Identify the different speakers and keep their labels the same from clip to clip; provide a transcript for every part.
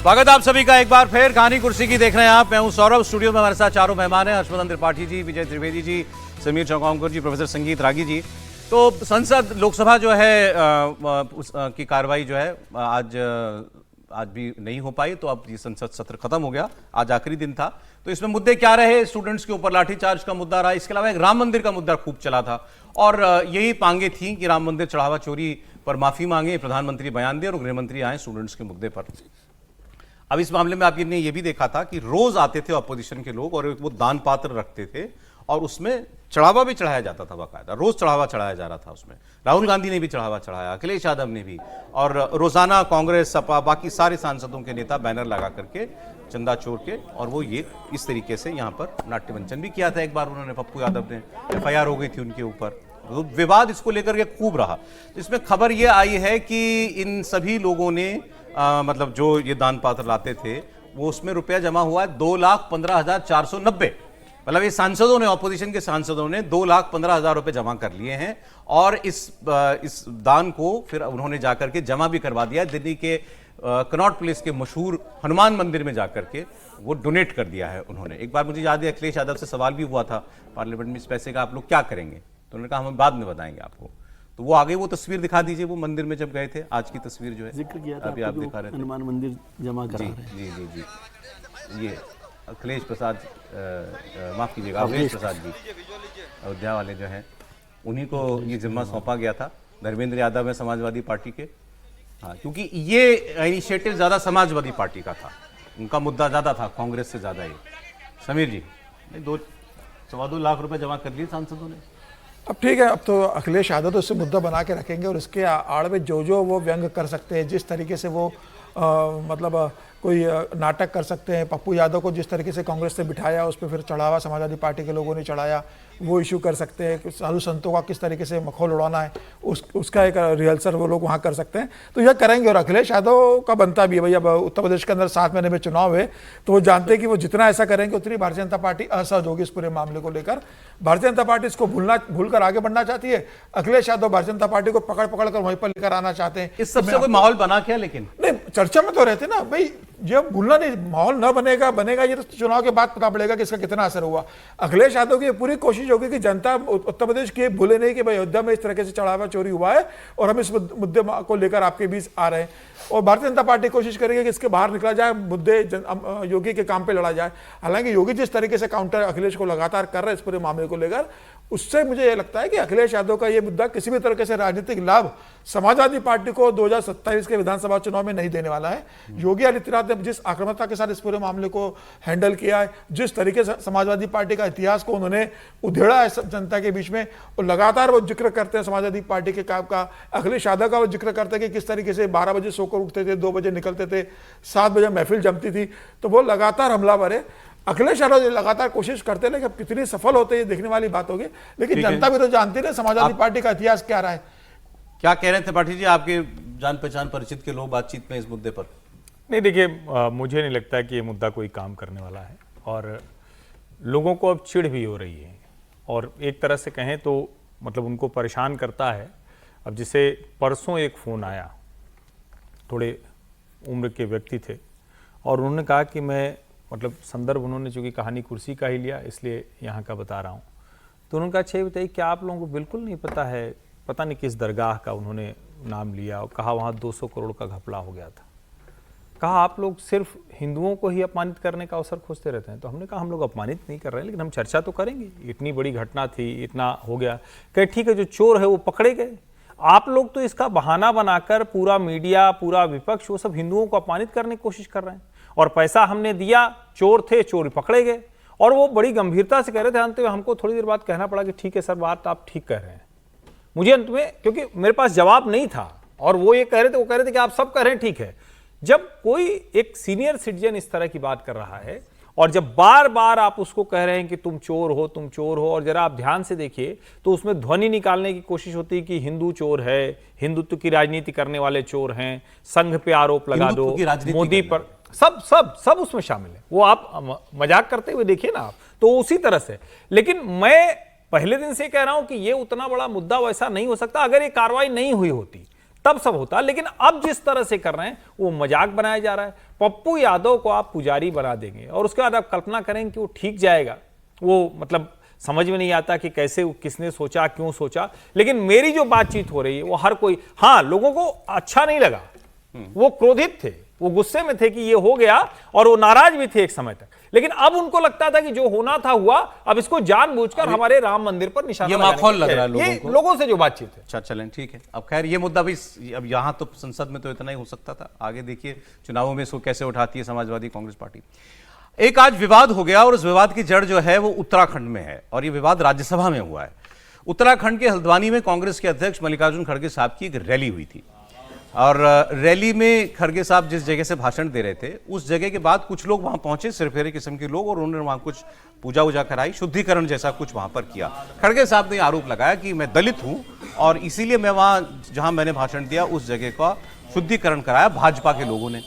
Speaker 1: स्वागत आप सभी का एक बार फिर कहानी कुर्सी की देख रहे हैं आप। मैं हूं सौरभ। स्टूडियो में हमारे साथ चारों मेहमान हैं, हर्षवर्धन त्रिपाठी जी, विजय त्रिवेदी जी, समीर चौंगावकर जी, प्रोफेसर संगीत रागी जी। तो संसद लोकसभा जो है की कार्रवाई जो है आज भी नहीं हो पाई, तो अब ये संसद सत्र खत्म हो गया। आज आखिरी दिन था। तो इसमें मुद्दे क्या रहे? स्टूडेंट्स के ऊपर लाठीचार्ज का मुद्दा रहा, इसके अलावा एक राम मंदिर का मुद्दा खूब चला था और यही पांगे थी कि राम मंदिर चढ़ावा चोरी पर माफी मांगे, प्रधानमंत्री बयान दे और गृहमंत्री आए स्टूडेंट्स के मुद्दे पर। अब इस मामले में आपने ये भी देखा था कि रोज आते थे अपोजिशन के लोग और वो दान पात्र रखते थे और उसमें चढ़ावा भी चढ़ाया जाता था, बाकायदा रोज चढ़ावा चढ़ाया जा रहा था उसमें। राहुल गांधी ने भी चढ़ावा चढ़ाया, अखिलेश यादव ने भी, और रोजाना कांग्रेस, सपा, बाकी सारे सांसदों के नेता बैनर लगा करके चंदा चोर के, और वो ये इस तरीके से यहाँ पर नाट्यमंचन भी किया था। एक बार उन्होंने, पप्पू यादव ने, FIR हो गई थी उनके ऊपर, तो विवाद इसको लेकर के खूब रहा। तो इसमें खबर ये आई है कि इन सभी लोगों ने मतलब जो ये दान पात्र लाते थे वो उसमें रुपया जमा हुआ है 2,15,490। मतलब ये सांसदों ने, ऑपोजिशन के सांसदों ने 2,15,000 रुपए जमा कर लिए हैं और इस दान को फिर उन्होंने जाकर के जमा भी करवा दिया। दिल्ली के कनॉट प्लेस के मशहूर हनुमान मंदिर में जाकर के वो डोनेट कर दिया है उन्होंने। एक बार मुझे याद है अखिलेश यादव से सवाल भी हुआ था पार्लियामेंट में, इस पैसे का आप लोग क्या करेंगे? तो उन्होंने कहा हम बाद में बताएंगे आपको। तो वो आगे वो तस्वीर दिखा दीजिए, वो मंदिर में जब गए थे, आज की तस्वीर जो है
Speaker 2: जिक्र किया था
Speaker 1: अभी आप दिखा रहे थे,
Speaker 2: हनुमान मंदिर जमा करा
Speaker 1: जी,
Speaker 2: रहे हैं।
Speaker 1: जी जी जी, ये अखिलेश प्रसाद, माफ कीजिएगा, अखिलेश प्रसाद जी, अयोध्या वाले जो हैं, उन्हीं को ये जिम्मा सौंपा गया था। धर्मेंद्र यादव है समाजवादी पार्टी के, हाँ, क्योंकि ये इनिशिएटिव ज्यादा समाजवादी पार्टी का था, उनका मुद्दा ज्यादा था कांग्रेस से ज्यादा। ये समीर जी, 2-2.25 लाख रुपए जमा कर लिए सांसदों ने।
Speaker 3: अब ठीक है, अब तो अखिलेश यादव तो उससे मुद्दा बना के रखेंगे और इसके आड़ में जो वो व्यंग कर सकते हैं, जिस तरीके से वो मतलब कोई नाटक कर सकते हैं। पप्पू यादव को जिस तरीके से कांग्रेस ने बिठाया, उस पर फिर चढ़ावा समाजवादी पार्टी के लोगों ने चढ़ाया, वो इशू कर सकते हैं। साधु संतों का किस तरीके से मखौल उड़ाना है, उसका एक रिहर्सल वो लोग वहाँ कर सकते हैं, तो यह करेंगे। और अखिलेश यादव का बनता भी है भाई, अब उत्तर प्रदेश के अंदर 7 महीने में चुनाव है, तो वो जानते हैं कि वो जितना ऐसा करेंगे उतनी भारतीय जनता पार्टी असहज होगी इस पूरे मामले को लेकर। भारतीय जनता पार्टी इसको भूलकर आगे बढ़ना चाहती है। अखिलेश यादव भारतीय जनता पार्टी को पकड़ कर वहीं पर लेकर आना चाहते हैं।
Speaker 1: इस सबसे कोई माहौल बना क्या? लेकिन
Speaker 3: नहीं, चर्चा में तो रहते ना भाई, जब भूलना नहीं, माहौल न बनेगा ये तो चुनाव के बाद पता पड़ेगा कि इसका कितना असर हुआ। अखिलेश यादव की पूरी कोशिश होगी कि जनता उत्तर प्रदेश की भूले नहीं कि भाई अयोध्या में इस तरह से चढ़ावा चोरी हुआ है और हम इस मुद्दे को लेकर आपके बीच आ रहे हैं। और भारतीय जनता पार्टी कोशिश करेगी कि इसके बाहर निकला जाए, मुद्दे योगी के काम पे लड़ा जाए। हालांकि योगी जिस तरीके से काउंटर अखिलेश को लगातार कर रहे हैं इस पूरे मामले को लेकर, उससे मुझे यह लगता है कि अखिलेश यादव का यह मुद्दा किसी भी तरीके से राजनीतिक लाभ समाजवादी पार्टी को 2027 के विधानसभा चुनाव में नहीं देने वाला है। योगी आदित्यनाथ ने जिस आक्रामकता के साथ इस पूरे मामले को हैंडल किया है, जिस तरीके से समाजवादी पार्टी का इतिहास को उन्होंने उधेड़ा है जनता के बीच में, और लगातार वो जिक्र करते हैं समाजवादी पार्टी के काम का। अखिलेश यादव का वो जिक्र करते हैं कि किस तरीके से 12 बजे सोकर उठते थे, 2 बजे निकलते थे, 7 बजे महफिल जमती थी, तो वो लगातार हमलावर है। अखिलेश यादव लगातार कोशिश करते हैं, लेकिन कितनी सफल होते हैं ये देखने वाली बात होगी। लेकिन जनता भी तो जानती है समाजवादी पार्टी का इतिहास क्या रहा है।
Speaker 1: क्या कह रहे थे पाठी जी, आपके जान पहचान परिचित के लोग बातचीत में इस मुद्दे पर?
Speaker 4: नहीं, देखिए, मुझे नहीं लगता कि ये मुद्दा कोई काम करने वाला है और लोगों को अब चिढ़ भी हो रही है और एक तरह से कहें तो मतलब उनको परेशान करता है। अब जैसे परसों एक फ़ोन आया, थोड़े उम्र के व्यक्ति थे और उन्होंने कहा कि मैं, मतलब संदर्भ उन्होंने चूँकि कहानी कुर्सी का ही लिया इसलिए यहाँ का बता रहा हूँ, तो उन्होंने कहा अच्छा बताइए क्या आप लोगों को बिल्कुल नहीं पता है, पता नहीं किस दरगाह का उन्होंने नाम लिया और कहा वहाँ 200 करोड़ का घपला हो गया था। कहा आप लोग सिर्फ हिंदुओं को ही अपमानित करने का अवसर खोजते रहते हैं। तो हमने कहा हम लोग अपमानित नहीं कर रहे हैं, लेकिन हम चर्चा तो करेंगे, इतनी बड़ी घटना थी, इतना हो गया। कहे ठीक है, जो चोर है वो पकड़े गए, आप लोग तो इसका बहाना बनाकर पूरा मीडिया, पूरा विपक्ष, वो सब हिंदुओं को अपमानित करने की कोशिश कर रहे हैं और पैसा हमने दिया, चोर थे, चोर पकड़े गए। और वो बड़ी गंभीरता से कह रहे थे। अंत में हमको थोड़ी देर बाद कहना पड़ा कि ठीक है सर, बात आप ठीक कह रहे हैं। मुझे अंत में, क्योंकि मेरे पास जवाब नहीं था और वो ये कह रहे थे, वो कह रहे थे कि आप सब कह रहे हैं ठीक है। जब कोई एक सीनियर सिटीजन इस तरह की बात कर रहा है और जब बार बार आप उसको कह रहे हैं कि तुम चोर हो, तुम चोर हो, और जरा आप ध्यान से देखिए तो उसमें ध्वनि निकालने की कोशिश होती है कि हिंदू चोर है, हिंदुत्व की राजनीति करने वाले चोर हैं, संघ पे आरोप लगा दो, मोदी पर, सब सब सब उसमें शामिल है। वो आप मजाक करते हुए देखिए ना आप, तो उसी तरह से। लेकिन मैं पहले दिन से कह रहा हूं कि ये उतना बड़ा मुद्दा वैसा नहीं हो सकता। अगर ये कार्रवाई नहीं हुई होती तब सब होता। लेकिन अब जिस तरह से कर रहे हैं वो मजाक बनाया जा रहा है। पप्पू यादव को आप पुजारी बना देंगे और उसके बाद आप कल्पना करेंगे कि वो ठीक जाएगा, वो मतलब समझ में नहीं आता कि कैसे किसने सोचा, क्यों सोचा। लेकिन मेरी जो बातचीत हो रही है वो हर कोई, हाँ लोगों को अच्छा नहीं लगा, वो क्रोधित थे, वो गुस्से में थे कि ये हो गया और वो नाराज भी थे एक समय तक। लेकिन अब उनको लगता था कि जो होना था हुआ, अब इसको जानबूझकर हमारे राम मंदिर पर निशाना
Speaker 1: ये माहौल लग रहा है लोगों को,
Speaker 4: लोगों से जो बातचीत है।
Speaker 1: अच्छा चलें ठीक है। अब खैर ये मुद्दा भी अब यहाँ तो संसद में तो इतना ही हो सकता था, आगे देखिए चुनावों में इसको कैसे उठाती है समाजवादी कांग्रेस पार्टी। एक आज विवाद हो गया और उस विवाद की जड़ जो है वो उत्तराखंड में है और ये विवाद राज्यसभा में हुआ है। उत्तराखंड के हल्द्वानी में कांग्रेस के अध्यक्ष मल्लिकार्जुन खड़गे साहब की एक रैली हुई थी और रैली में खड़गे साहब जिस जगह से भाषण दे रहे थे उस जगह के बाद कुछ लोग वहां पहुंचे, सिरफेरे किस्म के लोग, और उन्होंने वहां कुछ पूजा वूजा कराई, शुद्धिकरण जैसा कुछ वहां पर किया। खड़गे साहब ने आरोप लगाया कि मैं दलित हूं और इसीलिए मैं वहां जहां मैंने भाषण दिया उस जगह का शुद्धिकरण कराया भाजपा के लोगों ने।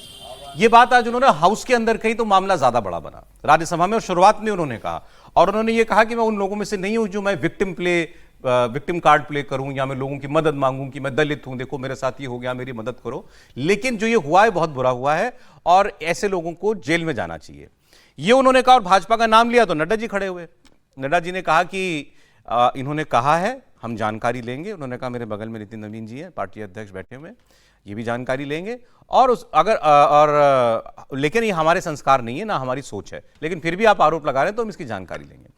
Speaker 1: ये बात आज उन्होंने हाउस के अंदर कही तो मामला ज्यादा बड़ा बना राज्यसभा में, और शुरुआत में उन्होंने कहा, और उन्होंने ये कहा कि मैं उन लोगों में से नहीं हूं जो मैं विक्टिम कार्ड प्ले करूं या मैं लोगों की मदद मांगूं कि मैं दलित हूं, देखो मेरे साथ ये हो गया, मेरी मदद करो। लेकिन जो ये हुआ है बहुत बुरा हुआ है और ऐसे लोगों को जेल में जाना चाहिए, ये उन्होंने कहा। और भाजपा का नाम लिया तो नड्डा जी खड़े हुए। नड्डा जी ने कहा कि इन्होंने कहा है हम जानकारी लेंगे। उन्होंने कहा मेरे बगल में नितिन नवीन जी हैं, पार्टी अध्यक्ष बैठे हुए, ये भी जानकारी लेंगे और लेकिन ये हमारे संस्कार नहीं है ना हमारी सोच है, लेकिन फिर भी आप आरोप लगा रहे हैं तो हम इसकी जानकारी लेंगे।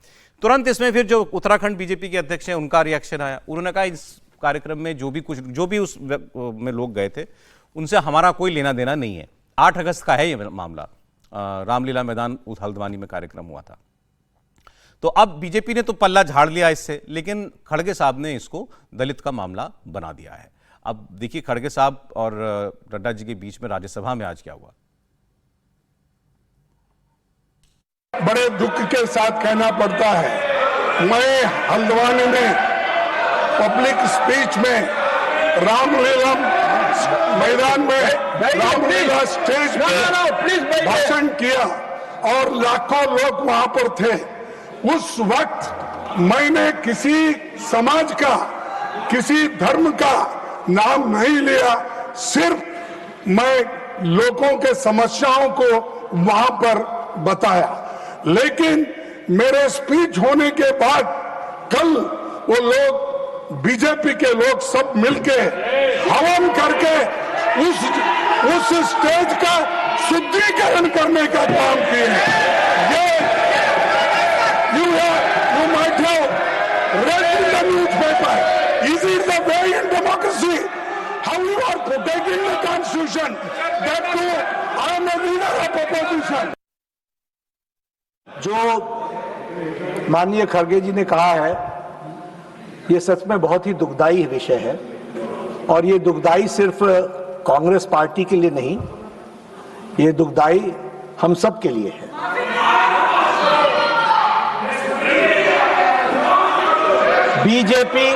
Speaker 1: तुरंत इसमें फिर जो उत्तराखंड बीजेपी के अध्यक्ष हैं उनका रिएक्शन आया। उन्होंने कहा इस कार्यक्रम में जो भी उस में लोग गए थे उनसे हमारा कोई लेना देना नहीं है। 8 अगस्त का है ये मामला, रामलीला मैदान हल्द्वानी में कार्यक्रम हुआ था। तो अब बीजेपी ने तो पल्ला झाड़ लिया इससे, लेकिन खड़गे साहब ने इसको दलित का मामला बना दिया है। अब देखिए खड़गे साहब और नड्डा जी के बीच में राज्यसभा में आज क्या हुआ।
Speaker 2: बड़े दुख के साथ कहना पड़ता है, मैं हल्द्वानी में पब्लिक स्पीच में रामलीला मैदान में रामलीला स्टेज पर भाषण किया और लाखों लोग वहां पर थे। उस वक्त मैंने किसी समाज का, किसी धर्म का नाम नहीं लिया, सिर्फ मैं लोगों के समस्याओं को वहां पर बताया। लेकिन मेरे स्पीच होने के बाद कल वो लोग, बीजेपी के लोग सब मिलके हवन करके उस स्टेज का शुद्धिकरण करने का काम किए हैं। ये you might have read in the newspaper. Is it the way in democracy? How you are protecting the constitution? That too, I am a leader of opposition.
Speaker 5: जो माननीय खड़गे जी ने कहा है ये सच में बहुत ही दुखदाई विषय है, और ये दुखदाई सिर्फ कांग्रेस पार्टी के लिए नहीं, ये दुखदाई हम सब के लिए है। बीजेपी,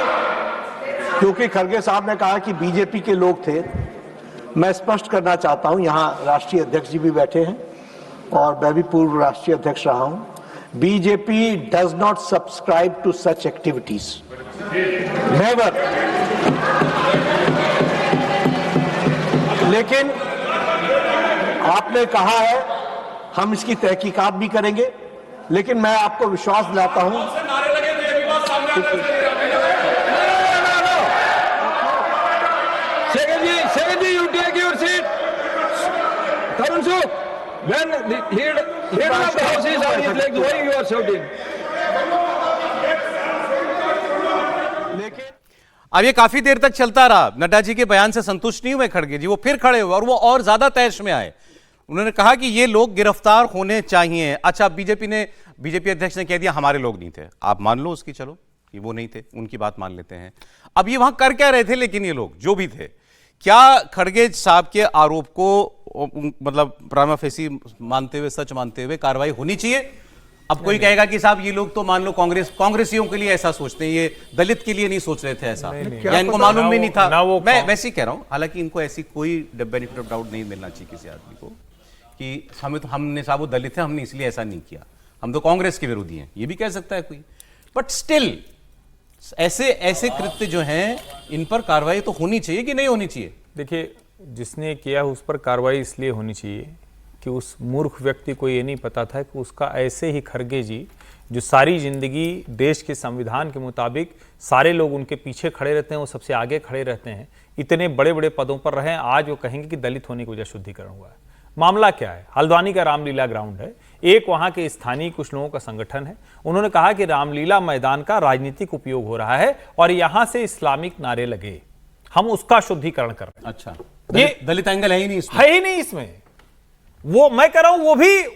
Speaker 5: क्योंकि खड़गे साहब ने कहा कि बीजेपी के लोग थे, मैं स्पष्ट करना चाहता हूं, यहां राष्ट्रीय अध्यक्ष जी भी बैठे हैं और मैं भी पूर्व राष्ट्रीय अध्यक्ष रहा हूं। BJP does not subscribe to such activities, never. लेकिन आपने कहा है हम इसकी तहकीकात भी करेंगे, लेकिन मैं आपको विश्वास दिलाता हूं
Speaker 6: Secretary, you take your seat. Tarun Suk, when the leader of the house is on his legs, why you are shouting?
Speaker 1: अब ये काफी देर तक चलता रहा। नड्डा जी के बयान से संतुष्ट नहीं हुए खड़गे जी, वो फिर खड़े हुए और वो और ज्यादा तैश में आए। उन्होंने कहा कि ये लोग गिरफ्तार होने चाहिए। अच्छा, बीजेपी अध्यक्ष ने कह दिया हमारे लोग नहीं थे। आप मान लो उसकी, चलो कि वो नहीं थे, उनकी बात मान लेते हैं। अब ये वहां कर क्या रहे थे, लेकिन ये लोग जो भी थे, क्या खड़गे साहब के आरोप को मतलब प्रामा फेसी मानते हुए, सच मानते हुए कार्रवाई होनी चाहिए? अब कोई कहेगा कि साहब ये लोग तो मान लो कांग्रेसियों के लिए ऐसा सोचते हैं, ये दलित के लिए नहीं सोच रहे थे ऐसा, या इनको मालूम भी नहीं था। मैं वैसे ही कह रहा हूं, हालांकि इनको ऐसी कोई बेनिफिट ऑफ डाउट नहीं मिलना चाहिए किसी आदमी को कि हमने साहब वो दलित है, हमने इसलिए ऐसा नहीं किया, हम तो कांग्रेस के विरोधी हैं, ये भी कह सकता है कोई। बट स्टिल ऐसे ऐसे कृत्य जो हैं इन पर कार्रवाई तो होनी चाहिए कि नहीं होनी चाहिए?
Speaker 4: देखिए, जिसने किया उस पर कार्रवाई इसलिए होनी चाहिए कि उस मूर्ख व्यक्ति को ये नहीं पता था कि उसका ऐसे ही खड़गे जी, जो सारी जिंदगी देश के संविधान के मुताबिक सारे लोग उनके पीछे खड़े रहते हैं, वो सबसे आगे खड़े रहते हैं, इतने बड़े बड़े पदों पर रहे, आज वो कहेंगे कि दलित होने की वजह शुद्धिकरण हुआ है। मामला क्या है? हल्द्वानी का रामलीला ग्राउंड है, एक वहां के स्थानीय कुछ लोगों का संगठन है, उन्होंने कहा कि रामलीला मैदान का राजनीतिक उपयोग हो रहा है और यहां से इस्लामिक नारे लगे, हम उसका शुद्धिकरण कर रहे हैं।
Speaker 1: अच्छा,
Speaker 4: ये
Speaker 1: दलित एंगल है ही नहीं इसमें?
Speaker 4: है ही नहीं इसमें। वो मैं कह रहा हूं, वो भी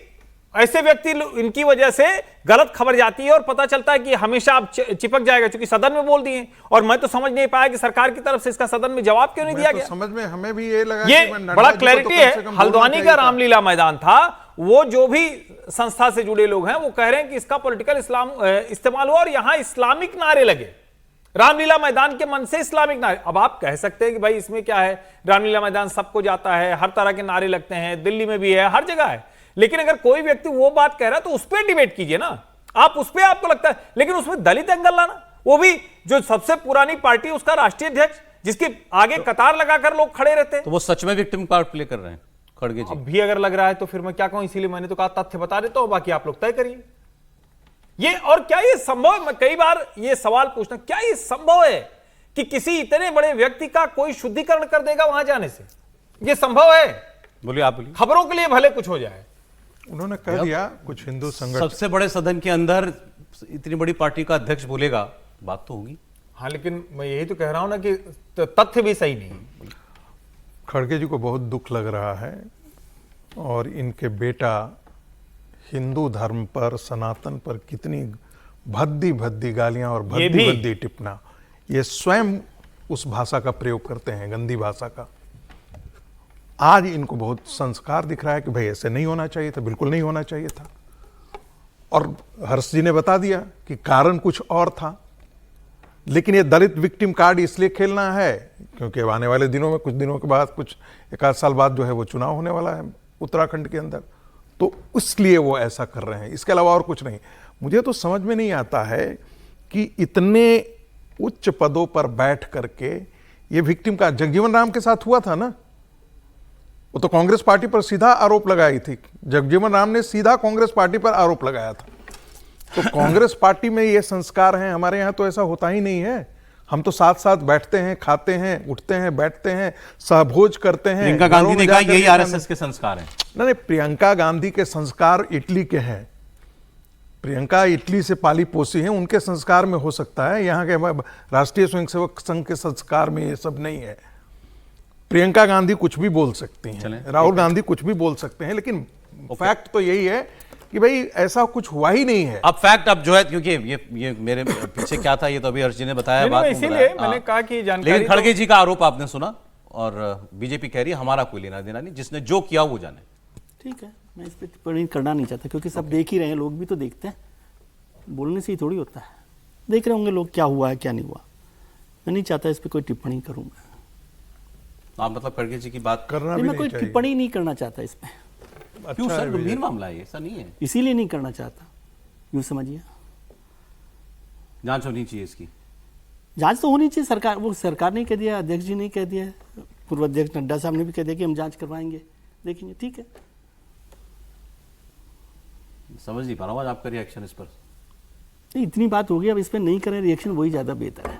Speaker 4: ऐसे व्यक्ति, इनकी वजह से गलत खबर जाती है और पता चलता है कि हमेशा आप चिपक जाएगा, क्योंकि सदन में बोल दिए। और मैं तो समझ नहीं पाया कि सरकार की तरफ से इसका सदन में जवाब क्यों नहीं दिया गया।
Speaker 3: समझ में हमें भी ये लगा
Speaker 4: ये
Speaker 3: कि नड्डा
Speaker 4: बड़ा
Speaker 3: जी को
Speaker 4: क्लैरिटी
Speaker 3: तो कम से
Speaker 4: है।
Speaker 3: कम
Speaker 4: हल्द्वानी
Speaker 3: बोलना
Speaker 4: का
Speaker 3: चाहिए
Speaker 4: रामलीला मैदान था, वो जो भी संस्था से जुड़े लोग हैं वो कह रहे हैं कि इसका पॉलिटिकल इस्तेमाल हुआ और यहां इस्लामिक नारे लगे। रामलीला मैदान के मन से इस्लामिक नारे। अब आप कह सकते हैं कि भाई इसमें क्या है, रामलीला मैदान सबको जाता है, हर तरह के नारे लगते हैं, दिल्ली में भी है, हर जगह है। लेकिन अगर कोई व्यक्ति वो बात कह रहा है तो उस पर डिबेट कीजिए ना, आप उस पर आपको लगता है। लेकिन उसमें दलित एंगल लाना, वो भी जो सबसे पुरानी पार्टी उसका राष्ट्रीय अध्यक्ष, जिसके आगे कतार लगाकर लोग खड़े रहते हैं।
Speaker 1: तो वो सच में विक्टिम पार्ट प्ले कर रहे हैं खड़गे जी?
Speaker 4: अब भी अगर लग रहा है तो फिर मैं क्या कहूं, इसीलिए मैंने तो कहा तथ्य बता देता हूं, बाकी आप लोग तय करिए। ये और क्या ये संभव है? मैं कई बार ये सवाल पूछना, क्या ये संभव है कि किसी इतने बड़े व्यक्ति का कोई शुद्धिकरण कर देगा वहां जाने से? ये संभव है?
Speaker 1: बोलिए, आप बोलिए।
Speaker 4: खबरों के लिए भले कुछ हो जाए।
Speaker 3: उन्होंने कह दिया कुछ हिंदू संगठन,
Speaker 1: सबसे बड़े सदन के अंदर इतनी बड़ी पार्टी का अध्यक्ष बोलेगा, बात तो होगी।
Speaker 4: हाँ, लेकिन मैं यही तो कह रहा हूं ना कि तथ्य भी सही नहीं।
Speaker 3: खड़गे जी को बहुत दुख लग रहा है और इनके बेटा हिंदू धर्म पर, सनातन पर कितनी भद्दी भद्दी गालियां और भद्दी भद्दी टिप्पणा, ये स्वयं उस भाषा का प्रयोग करते हैं, गंदी भाषा का। आज इनको बहुत संस्कार दिख रहा है कि भाई ऐसे नहीं होना चाहिए था, बिल्कुल नहीं होना चाहिए था। और हर्ष जी ने बता दिया कि कारण कुछ और था, लेकिन ये दलित विक्टिम कार्ड इसलिए खेलना है क्योंकि आने वाले दिनों में, कुछ दिनों के बाद, कुछ एक आध साल बाद जो है वो चुनाव होने वाला है उत्तराखंड के अंदर, तो इसलिए वो ऐसा कर रहे हैं, इसके अलावा और कुछ नहीं। मुझे तो समझ में नहीं आता है कि इतने उच्च पदों पर बैठ करके ये विक्टिम का जगजीवन राम के साथ हुआ था ना, वो तो कांग्रेस पार्टी पर सीधा आरोप लगाई थी, जगजीवन राम ने सीधा कांग्रेस पार्टी पर आरोप लगाया था। तो कांग्रेस पार्टी में ये संस्कार हैं, हमारे यहां तो ऐसा होता ही नहीं है। हम तो साथ साथ बैठते हैं, खाते हैं, उठते हैं, बैठते हैं, सहभोज करते हैं।
Speaker 1: प्रियंका गांधी ने कहा यही आरएसएस के संस्कार हैं।
Speaker 3: नहीं, प्रियंका गांधी के संस्कार इटली के हैं, प्रियंका इटली से पाली पोसी हैं, उनके संस्कार में हो सकता है, यहाँ के राष्ट्रीय स्वयंसेवक संघ के संस्कार में ये सब नहीं है। प्रियंका गांधी कुछ भी बोल सकती हैं, राहुल गांधी कुछ भी बोल सकते हैं, लेकिन फैक्ट तो यही है कि भाई ऐसा कुछ हुआ ही नहीं है।
Speaker 1: अब फैक्ट अब जो है, क्योंकि ये मेरे पीछे क्या था ये तो अभी हर्ष जी ने बताया, बात
Speaker 4: इसीलिए मैंने कहा कि जानकारी।
Speaker 1: लेकिन खड़गे जी का आरोप आपने सुना और बीजेपी कह रही है हमारा कोई लेना देना नहीं, जिसने जो किया वो जाने।
Speaker 7: ठीक है, मैं इस पर टिप्पणी करना नहीं चाहता क्योंकि सब देख ही रहे हैं, लोग भी तो देखते हैं, बोलने से ही थोड़ी होता है। देख रहे होंगे लोग क्या हुआ है क्या नहीं हुआ। मैं नहीं चाहता इस पर कोई टिप्पणी करूँ मैं।
Speaker 1: आप मतलब खड़गे जी की बात
Speaker 3: करना
Speaker 7: नहीं,
Speaker 3: भी
Speaker 7: मैं कोई
Speaker 3: नहीं चाहिए।
Speaker 7: टिप्पणी नहीं करना चाहता इसमें।
Speaker 1: क्यों सर, गंभीर मामला है, ऐसा नहीं है।
Speaker 7: इसीलिए नहीं करना चाहता, यूँ समझिए।
Speaker 1: जांच होनी चाहिए इसकी।
Speaker 7: जांच तो होनी चाहिए, सरकार, वो सरकार ने कह दिया, अध्यक्ष जी ने कह दिया, पूर्व अध्यक्ष नड्डा साहब ने भी कह दिया कि हम जांच करवाएंगे, देखेंगे। ठीक है,
Speaker 1: समझ नहीं पा रहा हूँ आपका रिएक्शन इस पर।
Speaker 7: नहीं, इतनी बात हो गई, अब इस पर नहीं करें रिएक्शन, वही ज़्यादा बेहतर है।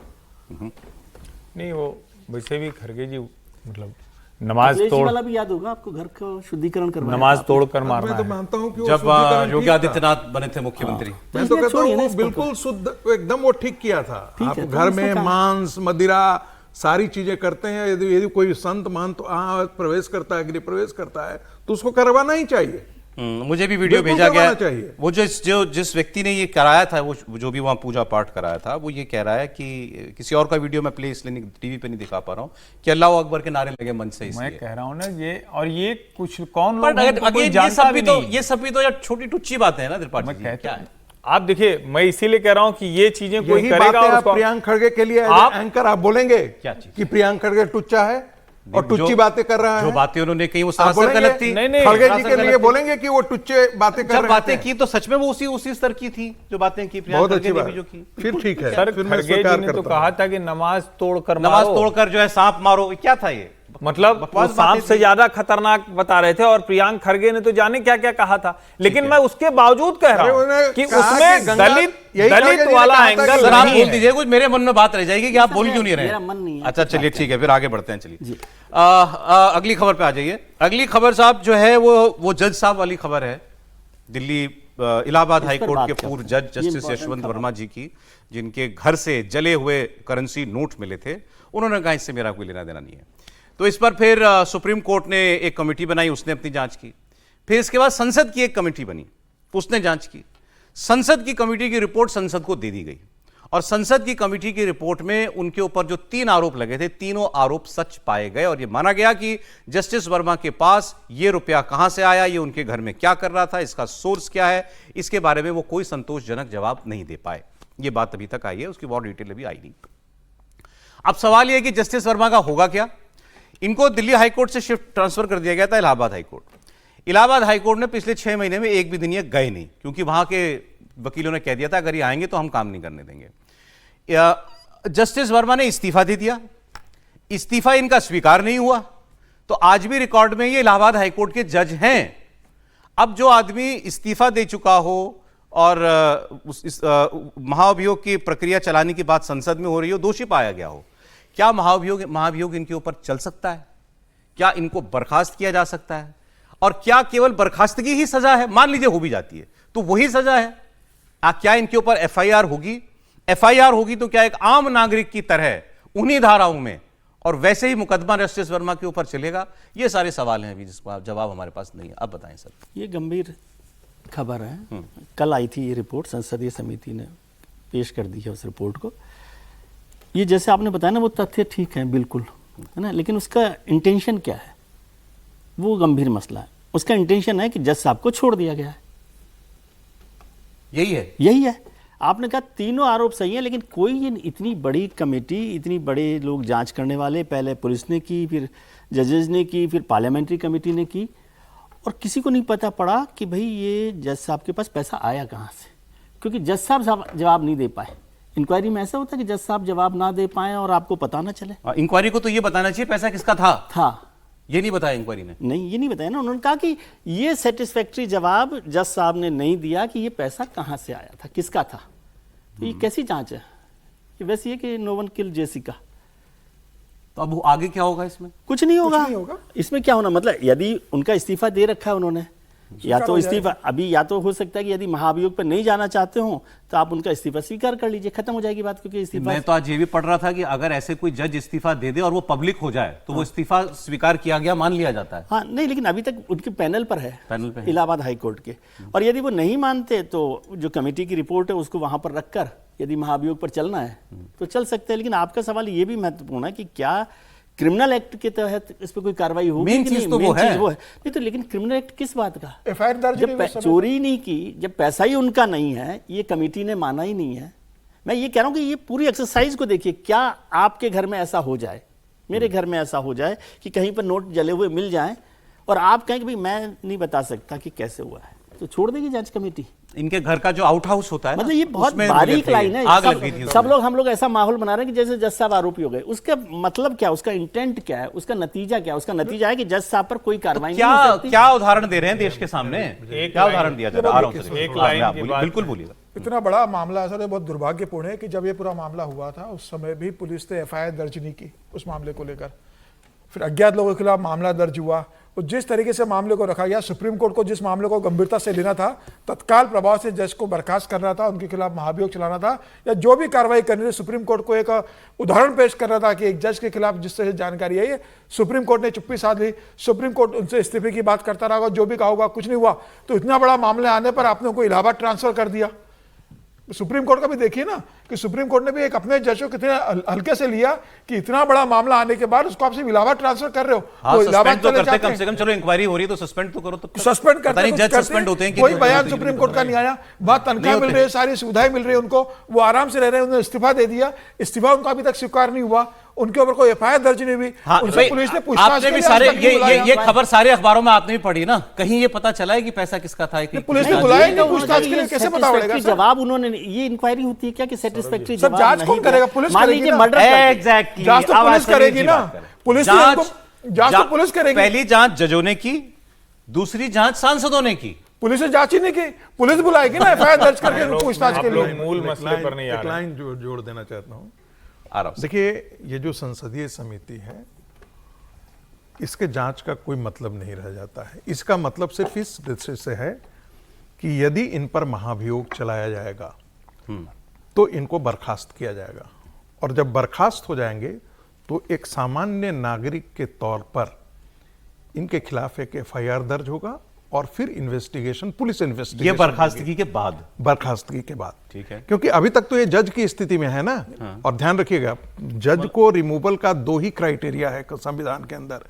Speaker 4: नहीं, वो वैसे भी खड़गे जी मतलब नमाज
Speaker 7: अखिलेश जी
Speaker 4: तोड़,
Speaker 7: वाला भी याद होगा आपको, घर का शुद्धिकरण करवाया
Speaker 4: नमाज
Speaker 7: था
Speaker 4: तोड़कर
Speaker 3: मैं
Speaker 4: मारना
Speaker 3: तो
Speaker 4: है।
Speaker 3: मानता हूं कि वो
Speaker 1: जब
Speaker 3: शुद्धिकरण
Speaker 1: योगी
Speaker 3: ठीक था।
Speaker 1: आदित्यनाथ बने थे मुख्यमंत्री,
Speaker 3: मैं तो कहता
Speaker 7: छोड़िए ना
Speaker 3: हूँ
Speaker 7: इस पर
Speaker 3: बिल्कुल शुद्ध, एकदम वो ठीक किया था।
Speaker 7: ठीक
Speaker 3: आप
Speaker 7: है, तो
Speaker 3: घर
Speaker 7: इसमें
Speaker 3: में
Speaker 7: क्या?
Speaker 3: मांस, मदिरा, सारी चीजें करते हैं, यदि कोई संत महंत प्रवेश करता है, गृह प्रवेश करता है, तो उसको करवाना ही चाहिए।
Speaker 1: मुझे भी वीडियो
Speaker 3: बिल्कुल
Speaker 1: भेजा गया
Speaker 3: करवाना चाहिए।
Speaker 1: वो जिस व्यक्ति ने ये कराया था, वो जो भी वहाँ पूजा पाठ कराया था, वो ये कह रहा है कि किसी और का वीडियो मैं प्ले इसलिए टीवी पे नहीं दिखा पा रहा हूँ कि अल्लाह अकबर के नारे लगे मन से,
Speaker 4: मैं
Speaker 1: इसलिए।
Speaker 4: कह रहा हूँ ना ये, और ये कुछ कौन लोग
Speaker 1: बट
Speaker 4: हैं, उनको कोई
Speaker 1: ये
Speaker 4: जानता
Speaker 1: सब
Speaker 4: भी
Speaker 1: भी तो,
Speaker 4: नहीं।
Speaker 1: ये सब भी तो यार छोटी टुच्ची बातें हैं ना त्रिपाठी
Speaker 4: मैं
Speaker 1: जी,
Speaker 4: कहता
Speaker 1: क्या
Speaker 4: हूं,
Speaker 1: है?
Speaker 4: आप देखिए, मैं इसीलिए कह रहा हूं कि ये चीजें कोई
Speaker 3: यही
Speaker 4: करेगा
Speaker 3: बातें
Speaker 4: और
Speaker 3: आप
Speaker 4: उसको-
Speaker 3: प्रियंक खड़गे के लिए
Speaker 4: आप-
Speaker 3: एंकर आप बोलेंगे
Speaker 1: क्या चीज?
Speaker 3: कि प्रियंक खड़गे टुच्चा है,
Speaker 8: और टुच्ची बातें कर रहा है।
Speaker 1: जो बातें उन्होंने कही वो
Speaker 8: आप
Speaker 1: सरासर
Speaker 8: बोलेंगे?
Speaker 1: गलत थी।
Speaker 4: नहीं,
Speaker 8: खड़गे जी
Speaker 1: सरासर
Speaker 8: के
Speaker 1: गलत
Speaker 8: लिए
Speaker 1: थी।
Speaker 8: बोलेंगे कि वो टुच्चे बातें कर
Speaker 1: जब
Speaker 8: रहे
Speaker 1: बातें
Speaker 8: थे।
Speaker 1: की तो सच में वो उसी स्तर की थी जो बातें की प्रियंका
Speaker 8: बहुत
Speaker 1: खड़गे
Speaker 8: अच्छी
Speaker 1: ने
Speaker 8: बात
Speaker 1: भी जो की।
Speaker 8: फिर ठीक है,
Speaker 4: सर
Speaker 8: फिर मैं
Speaker 4: खड़गे
Speaker 8: स्वीकार
Speaker 4: जी ने तो
Speaker 8: करता
Speaker 4: कहा
Speaker 8: हूं।
Speaker 4: था कि नमाज तोड़कर
Speaker 1: नमाज
Speaker 4: मारो।
Speaker 1: तोड़कर जो है सांप मारो, क्या था ये?
Speaker 4: मतलब वो
Speaker 1: बकवास
Speaker 4: सांप
Speaker 1: बातें
Speaker 4: से
Speaker 1: थी।
Speaker 4: ज्यादा खतरनाक बता रहे थे और प्रियांक खड़गे ने तो जाने क्या क्या कहा था। लेकिन मैं उसके बावजूद कह रहा
Speaker 8: अरे
Speaker 4: हूं
Speaker 8: उन्होंने
Speaker 4: कि
Speaker 8: कहा
Speaker 4: उसमें
Speaker 8: कि गंगा-
Speaker 4: दलित
Speaker 8: यही खड़गे जी
Speaker 4: दलित
Speaker 8: ने
Speaker 4: वाला
Speaker 8: कहा था
Speaker 4: एंगल
Speaker 8: कि-
Speaker 1: सर आप
Speaker 4: नहीं
Speaker 1: बोल
Speaker 4: है।
Speaker 1: दीजिए, कुछ मेरे मन में बात रह जाएगी कि आप बोल क्यों नहीं रहे
Speaker 7: मेरा मन नहीं है।
Speaker 1: अच्छा चलिए ठीक है, फिर आगे बढ़ते हैं। चलिए अगली खबर पे आ जाइए। अगली खबर साहब जो है वो जज साहब वाली खबर है, दिल्ली इलाहाबाद हाई कोर्ट
Speaker 7: बात
Speaker 1: के
Speaker 7: करते
Speaker 1: पूर्व
Speaker 7: हैं।
Speaker 1: जज
Speaker 7: ये
Speaker 1: जस्टिस
Speaker 7: important
Speaker 1: यशवंत
Speaker 7: खबर।
Speaker 1: वर्मा जी की, जिनके घर से जले हुए करेंसी नोट मिले थे। उन्होंने कहा इससे मेरा कोई लेना देना नहीं है। तो इस पर फिर सुप्रीम कोर्ट ने एक कमेटी बनाई, उसने अपनी जांच की। फिर इसके बाद संसद की एक कमेटी बनी, उसने जांच की। संसद की कमेटी की रिपोर्ट संसद को दे दी गई और संसद की कमेटी की रिपोर्ट में उनके ऊपर जो 3 आरोप लगे थे, तीनों आरोप सच पाए गए और यह माना गया कि जस्टिस वर्मा के पास ये रुपया कहां से आया, ये उनके घर में क्या कर रहा था, इसका सोर्स क्या है, इसके बारे में वो कोई संतोषजनक जवाब नहीं दे पाए। ये बात अभी तक आई है, उसकी बहुत डिटेल अभी आई नहीं। अब सवाल यह है कि जस्टिस वर्मा का होगा क्या। इनको दिल्ली हाईकोर्ट से शिफ्ट ट्रांसफर कर दिया गया था इलाहाबाद हाईकोर्ट। इलाहाबाद हाईकोर्ट ने पिछले 6 महीने में एक भी दिन ये गए नहीं, क्योंकि वहां के वकीलों ने कह दिया था अगर ये आएंगे तो हम काम नहीं करने देंगे। जस्टिस वर्मा ने इस्तीफा दे दिया, इस्तीफा इनका स्वीकार नहीं हुआ, तो आज भी रिकॉर्ड में ये इलाहाबाद हाईकोर्ट के जज हैं। अब जो आदमी इस्तीफा दे चुका हो और महाअभियोग की प्रक्रिया चलाने की बात संसद में हो रही हो, दोषी पाया गया हो, क्या महाभियोग इनके ऊपर चल सकता है? क्या इनको बर्खास्त किया जा सकता है? और क्या केवल बर्खास्तगी ही सजा है? मान लीजिए हो भी जाती है तो वही सजा है। क्या इनके ऊपर एफआईआर होगी? एफआईआर होगी तो क्या एक आम नागरिक की तरह उन्हीं धाराओं में और वैसे ही मुकदमा जस्टिस वर्मा के ऊपर चलेगा? ये सारे सवाल हैं अभी जिसका जवाब हमारे पास नहीं है। अब बताएं सर।
Speaker 7: ये गंभीर खबर है। कल आई थी ये रिपोर्ट, संसदीय समिति ने पेश कर दी है उस रिपोर्ट को। ये जैसे आपने बताया ना, वो तथ्य ठीक है बिल्कुल, है ना, लेकिन उसका इंटेंशन क्या है, वो गंभीर मसला है। उसका इंटेंशन है कि जज साहब को छोड़ दिया गया है, यही है। आपने कहा तीनों आरोप सही है, लेकिन कोई ये इतनी बड़ी कमेटी, इतनी बड़े लोग जांच करने वाले, पहले पुलिस ने की, फिर जजेस ने की, फिर पार्लियामेंट्री कमेटी ने की, और किसी को नहीं पता पड़ा कि भाई ये जज साहब के पास पैसा आया कहाँ से, क्योंकि जज साहब जवाब नहीं दे पाए। इंक्वायरी में ऐसा होता है कि जज साहब जवाब ना दे पाए और आपको पता ना चले।
Speaker 1: इंक्वायरी को तो ये बताना चाहिए पैसा किसका था। ये नहीं बताया इंक्वायरी ने।
Speaker 7: नहीं, ये नहीं बताया ना। उन्होंने कहा कि ये सेटिस्फैक्ट्री जवाब जज साहब ने नहीं दिया कि ये पैसा कहाँ से आया था, किसका था। तो ये कैसी जांच है? ये वैसे ये कि नो वन किल जेसिका।
Speaker 1: तो अब आगे क्या होगा इसमें?
Speaker 7: कुछ नहीं होगा। इसमें क्या होना, मतलब यदि उनका इस्तीफा दे रखा है उन्होंने, या तो इस्तीफा अभी, या तो हो सकता है कि यदि महाभियोग पर नहीं जाना चाहते हो तो आप उनका इस्तीफा स्वीकार कर लीजिए, खत्म हो जाएगी बात। क्योंकि इस्तीफा,
Speaker 1: मैं तो आज ये भी पढ़ रहा था कि अगर ऐसे कोई जज इस्तीफा दे दे और वो पब्लिक हो जाए तो वो इस्तीफा स्वीकार किया गया मान लिया जाता है।
Speaker 7: हाँ नहीं, लेकिन अभी तक उनके पैनल पर है,
Speaker 1: पैनल पे है।
Speaker 7: इलाहाबाद हाईकोर्ट के। और यदि वो नहीं मानते तो जो कमेटी की रिपोर्ट है उसको वहां पर रखकर यदि महाभियोग पर चलना है तो चल सकते हैं। लेकिन आपका सवाल ये भी महत्वपूर्ण है कि क्या क्रिमिनल एक्ट के तहत इस पर कोई कार्रवाई होगी?
Speaker 1: मेन चीज तो वो है।
Speaker 7: नहीं तो, लेकिन क्रिमिनल एक्ट किस बात का?
Speaker 3: एफआईआर दर्ज
Speaker 7: जब चोरी नहीं की, जब पैसा ही उनका नहीं है, ये कमेटी ने माना ही नहीं है। मैं ये कह रहा हूं कि ये पूरी एक्सरसाइज को देखिए। क्या आपके घर में ऐसा हो जाए, मेरे घर में ऐसा हो जाए कि कहीं पर नोट जले हुए मिल जाएं और आप कहें कि भाई मैं नहीं बता सकता कि कैसे हुआ है, तो छोड़ देगी जांच कमेटी।
Speaker 1: इनके घर का जो आउट हाउस होता है,
Speaker 7: मतलब ये बहुत
Speaker 1: उसमें
Speaker 7: बारीक लाइन है।
Speaker 1: आग लग गई थी।
Speaker 7: सब लोग, हम लोग ऐसा माहौल बना रहे हैं कि जैसे जज साहब आरोपी हो गए। उसका मतलब क्या, उसका इंटेंट क्या है, उसका नतीजा क्या है? उसका नतीजा है कि जज साहब पर कोई कार्रवाई नहीं हो सकती।
Speaker 1: क्या उदाहरण दे रहे हैं देश के सामने? क्या उदाहरण दिया जा रहा है?
Speaker 4: एक लाइन की बात,
Speaker 1: बिल्कुल बोलिएगा।
Speaker 3: इतना बड़ा मामला सर, बहुत दुर्भाग्यपूर्ण है कि जब ये पूरा मामला हुआ था उस समय भी पुलिस ने एफआईआर दर्ज नहीं की उस मामले को लेकर। फिर अज्ञात लोगों के खिलाफ मामला दर्ज हुआ और जिस तरीके से मामले को रखा गया, सुप्रीम कोर्ट को जिस मामले को गंभीरता से लेना था, तत्काल प्रभाव से जज को बर्खास्त करना था, उनके खिलाफ महाभियोग चलाना था, या जो भी कार्रवाई करनी थी, सुप्रीम कोर्ट को एक उदाहरण पेश करना था कि एक जज के खिलाफ जिस तरह से जानकारी आई है, सुप्रीम कोर्ट ने चुप्पी साध ली। सुप्रीम कोर्ट उनसे इस्तीफे की बात करता रहा, जो भी कहा होगा, कुछ नहीं हुआ। तो इतना बड़ा मामले आने पर आपने उनको इलाहाबाद ट्रांसफर कर दिया। सुप्रीम कोर्ट का भी देखिए ना कि सुप्रीम कोर्ट ने भी एक अपने जज को कितने हल्के से लिया कि इतना बड़ा मामला आने के बाद उसको आप सिर्फ इलाहाबाद ट्रांसफर कर रहे हो।
Speaker 1: हाँ,
Speaker 3: वो इलाहाबाद
Speaker 1: सस्पेंड तो
Speaker 3: चले
Speaker 1: करते
Speaker 3: जाते
Speaker 1: कम से कम। चलो इंक्वायरी हो रही है तो सस्पेंड तो करो। तो
Speaker 3: सस्पेंड
Speaker 1: पता
Speaker 3: करते
Speaker 1: नहीं
Speaker 3: कुछ
Speaker 1: जज
Speaker 3: करते,
Speaker 1: सस्पेंड होते हैं कि
Speaker 3: कोई
Speaker 1: नहीं
Speaker 3: बयान
Speaker 1: होते हैं,
Speaker 3: सुप्रीम कोर्ट का नहीं आया। वहां तनख्वाह मिल
Speaker 1: होते
Speaker 3: रही है, सारी सुविधाएं मिल रही है उनको, वो आराम से रह रहे हैं। उन्होंने इस्तीफा दे दिया, इस्तीफा उनका अभी तक स्वीकार नहीं हुआ उनके ऊपर कोई एफआईआर दर्ज नहीं हुई,
Speaker 1: हाँ,
Speaker 3: उनसे
Speaker 1: भाई,
Speaker 3: पुलिस ने पूछताछ
Speaker 1: आपने
Speaker 3: के
Speaker 1: भी
Speaker 3: लिए
Speaker 1: सारे
Speaker 3: आज तक नहीं बुलाया।
Speaker 1: ये खबर सारे अखबारों में आपने भी पढ़ी ना, कहीं ये पता चला है कि पैसा किसका था कि
Speaker 3: पुलिस ने
Speaker 1: किसका-
Speaker 3: बुलाया
Speaker 7: ये
Speaker 3: नहीं,
Speaker 7: तो
Speaker 3: पूछताछ के लिए कैसे पता पड़ेगा
Speaker 7: satisfactory
Speaker 3: सर?
Speaker 7: जवाब उन्होंने, ये इंक्वायरी होती है क्या कि सेटिस्फैक्ट्री
Speaker 3: सर,
Speaker 7: जवाब
Speaker 3: जांच
Speaker 7: नहीं
Speaker 3: कौन
Speaker 7: दिया?
Speaker 3: करेगा? पुलिस
Speaker 7: मान
Speaker 3: करेगी
Speaker 7: लीजिए
Speaker 3: ना।
Speaker 7: मर्डर कर दिया।
Speaker 1: एग्जैक्टली,
Speaker 3: जांच तो पुलिस करेगी ना, पुलिस ने इनको जांच तो पुलिस करेगी।
Speaker 1: पहली जांच जजों ने की, दूसरी जांच सांसदों ने की।
Speaker 3: पुलिस ने जांच ही नहीं की, पुलिस बुलाएगी ना एफआईआर दर्ज करके पूछताछ के
Speaker 4: आप लोग
Speaker 3: लिए।
Speaker 4: मूल मसले पर नहीं आ
Speaker 8: एक
Speaker 4: रहे।
Speaker 8: लाइन जोड़ देना चाहता हूं।
Speaker 1: आ रहा हूं।
Speaker 8: देखिए, ये जो संसदीय समिति है, इसके जांच का कोई मतलब नहीं रह जाता है। इसका मतलब सिर्फ इस दृष्टि से है कि यदि इन पर महाभियोग चलाया जाएगा तो इनको बर्खास्त किया जाएगा, और जब बर्खास्त हो जाएंगे तो एक सामान्य नागरिक के तौर पर इनके खिलाफ एक एफआईआर दर्ज होगा और फिर इन्वेस्टिगेशन, पुलिस
Speaker 1: ये
Speaker 8: इन्वेस्टिगेशन
Speaker 1: बर्खास्तगी के बाद।
Speaker 8: बर्खास्तगी के बाद।
Speaker 1: ठीक है।
Speaker 8: क्योंकि अभी तक तो ये जज की स्थिति में है ना। और ध्यान रखिएगा, जज को रिमूवल का 2 ही क्राइटेरिया है संविधान के अंदर,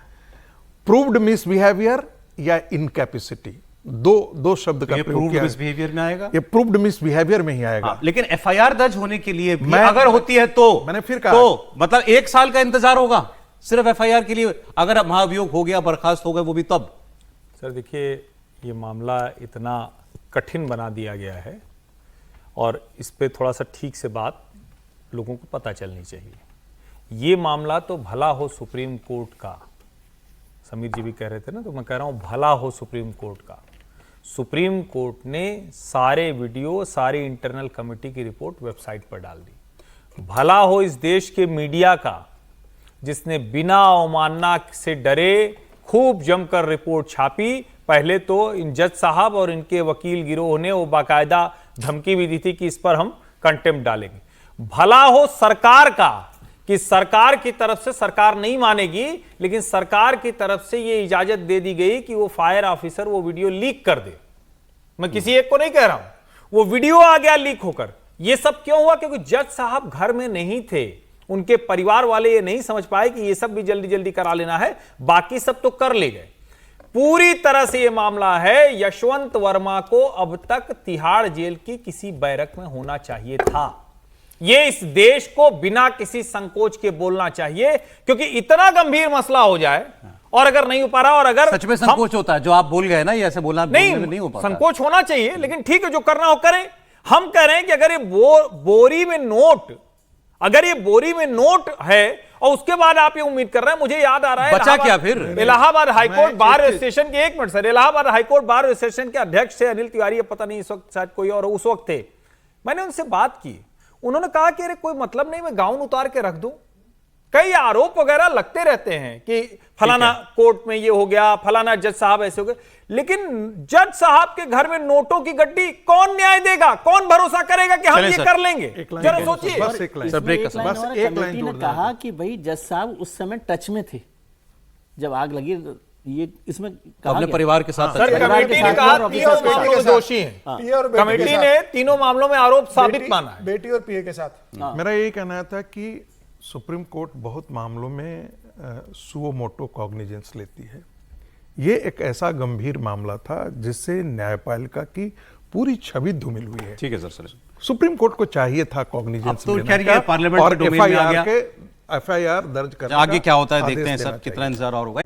Speaker 8: प्रूव्ड मिसबिहेवियर या इनकैपेसिटी। दो शब्द का
Speaker 1: ये
Speaker 8: प्रयोग
Speaker 1: प्रूव्ड
Speaker 8: किया है।
Speaker 1: मिसबिहेवियर में आएगा।
Speaker 8: ये प्रूव्ड मिसबिहेवियर में ही आएगा।
Speaker 1: हाँ, लेकिन एफआईआर दर्ज होने के लिए भी
Speaker 8: मैं-
Speaker 1: अगर होती है तो
Speaker 8: मैंने फिर कहा।
Speaker 1: तो मतलब 1 साल का इंतजार होगा सिर्फ एफआईआर के लिए, अगर महाभियोग हो गया, बर्खास्त हो गए, वो भी तब।
Speaker 4: सर देखिए, ये मामला इतना कठिन बना दिया गया है और इस पे थोड़ा सा ठीक से बात लोगों को पता चलनी चाहिए। ये मामला तो भला हो सुप्रीम कोर्ट का, समीर जी भी कह रहे थे ना, तो मैं कह रहा हूं भला हो सुप्रीम कोर्ट का। सुप्रीम कोर्ट ने सारे वीडियो, सारी इंटरनल कमेटी की रिपोर्ट वेबसाइट पर डाल दी। भला हो इस देश के मीडिया का, जिसने बिना अवमानना से डरे खूब जमकर रिपोर्ट छापी। पहले तो इन जज साहब और इनके वकील गिरोह ने वो बाकायदा धमकी भी दी थी कि इस पर हम कंटेम्प्ट डालेंगे। भला हो सरकार का कि सरकार की तरफ से, सरकार नहीं मानेगी, लेकिन सरकार की तरफ से ये इजाजत दे दी गई कि वो फायर ऑफिसर वो वीडियो लीक कर दे। मैं किसी एक को नहीं कह रहा हूं, वो वीडियो आ गया लीक होकर। ये सब क्यों हुआ? क्योंकि जज साहब घर में नहीं थे, उनके परिवार वाले ये नहीं समझ पाए कि ये सब भी जल्दी जल्दी करा लेना है, बाकी सब तो कर ले गए। पूरी तरह से ये मामला है, यशवंत वर्मा को अब तक तिहाड़ जेल की किसी बैरक में होना चाहिए था। ये इस देश को बिना किसी संकोच के बोलना चाहिए, क्योंकि इतना गंभीर मसला हो जाए और अगर नहीं हो पा रहा, और अगर
Speaker 1: सच में संकोच होता है जो आप बोल गए ना, ये ऐसे बोलना नहीं हो पाता।
Speaker 4: संकोच होना चाहिए, लेकिन ठीक है, जो करना हो करें। हम कह रहे हैं कि अगर ये बोरी में नोट, अगर ये बोरी में नोट है और उसके बाद आप ये उम्मीद कर रहे हैं, मुझे याद आ रहा है
Speaker 1: बचा क्या फिर?
Speaker 4: इलाहाबाद हाईकोर्ट बार एसोसिएशन के, एक minute sir, Allahabad high court bar association के अध्यक्ष थे अनिल तिवारी, ये पता नहीं इस वक्त शायद कोई और उस वक्त थे। मैंने उनसे बात की, उन्होंने कहा कि अरे कोई मतलब नहीं, मैं गाउन उतार के रख दूं। कई आरोप वगैरह लगते रहते हैं कि फलाना कोर्ट में ये हो गया, फलाना जज साहब ऐसे हो गए, लेकिन जज साहब के घर में नोटों की गड्डी कौन न्याय देगा? कौन भरोसा करेगा कि हम
Speaker 1: चलें
Speaker 4: ये
Speaker 1: सर,
Speaker 4: कर लेंगे?
Speaker 8: एक लाइन
Speaker 4: जरा
Speaker 8: जोड़ दो,
Speaker 4: सोचिए।
Speaker 8: बस एक लाइन।
Speaker 1: सर, ब्रेक का
Speaker 7: इसमें एक
Speaker 8: बस
Speaker 7: लाइन और,
Speaker 8: एक लाइन
Speaker 7: कमेटी
Speaker 8: जोड़
Speaker 7: ने
Speaker 8: देना
Speaker 7: कहा कि भाई जज साहब उस समय टच में थे जब आग लगी। ये इसमें कहा
Speaker 1: अपने
Speaker 7: गया।
Speaker 1: परिवार के साथ
Speaker 4: सर,
Speaker 1: टच में।
Speaker 4: कमेटी ने
Speaker 7: साथ
Speaker 4: कहा
Speaker 7: और
Speaker 4: तीनों
Speaker 7: ऑफिसर्स के
Speaker 4: मामलों में
Speaker 3: साथ।
Speaker 4: दोषी हैं।
Speaker 3: पीए और बेटे के
Speaker 4: कमेटी
Speaker 3: साथ।
Speaker 4: ने तीनों मामलों में आरोप साबित माना है।
Speaker 3: बेटी और पीए के साथ।
Speaker 8: मेरा यही कहना था कि सुप्रीम कोर्ट बहुत मामलों में सुओ मोटो कॉग्निजेंस लेती है। ये एक ऐसा गंभीर मामला था जिससे न्यायपालिका की पूरी छवि धूमिल हुई है।
Speaker 1: ठीक है सर।
Speaker 8: सुप्रीम कोर्ट को चाहिए था कॉग्निजेंस
Speaker 1: अब तो
Speaker 8: लेना
Speaker 1: खैर ये
Speaker 8: का
Speaker 1: पार्लियामेंट
Speaker 8: और
Speaker 1: के डोमेन में आ गया।
Speaker 8: एफआईआर दर्ज करने
Speaker 1: आगे क्या होता है
Speaker 8: का
Speaker 1: देखते हैं
Speaker 8: आदेश
Speaker 1: सर,
Speaker 8: देना
Speaker 1: कितना
Speaker 8: चाहिए।
Speaker 1: इंतजार और होगा।